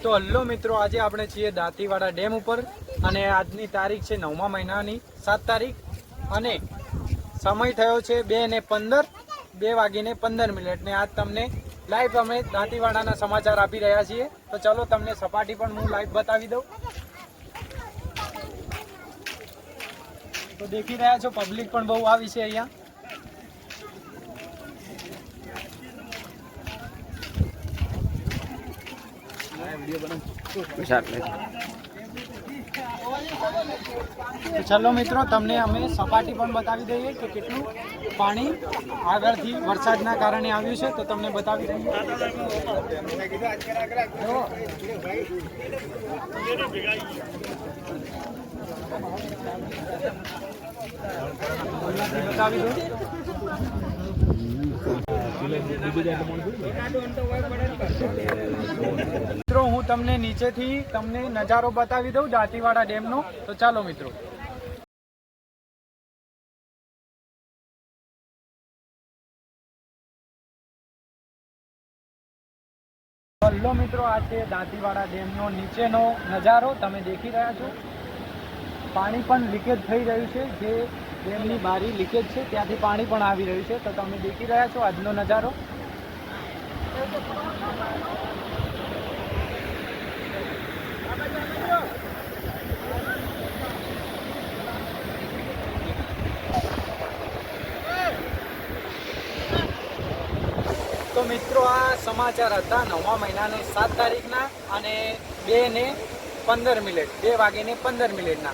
તો હલ્લો મિત્રો, આજે આપણે છીએ દાંતીવાડા ડેમ ઉપર અને આજની તારીખ છે 9મા મહિનાની 7 તારીખ અને સમય થયો છે 2:15 2:15 ને આજ તમને લાઈવ અમે દાંતીવાડાના સમાચાર આપી રહ્યા છીએ। તો ચલો તમને સપાટી પણ હું લાઈવ બતાવી દઉં। તો દેખી રહ્યા છો પબ્લિક પણ બહુ આવી છે અહીંયા। तो चलो मित्रों, तमने अमे सपाटी पण बतावी दઈએ કે કેટલું પાણી આગળથી વરસાદના કારણે આવ્યું છે। તો તમને બતાવી દઈએ। બતાવી દો મિત્રો, હું તમને નીચેથી તમને નજારો બતાવી દઉં દાંતીવાડા ડેમનો। તો ચાલો મિત્રો। હેલો મિત્રો, આ છે દાંતીવાડા ડેમનો નીચેનો નજારો। તમે દેખી રહ્યા છો પાણી પણ લીકેજ થઈ રહ્યું છે। જે ડેમની બારી લીકેજ છે ત્યાંથી પાણી પણ આવી રહ્યું છે। તો તમે દેખી રહ્યા છો આજનો નજારો। તો મિત્રો, આ સમાચાર હતા 9મા મહિનાની 7 તારીખના અને 2:15 2:15 ના।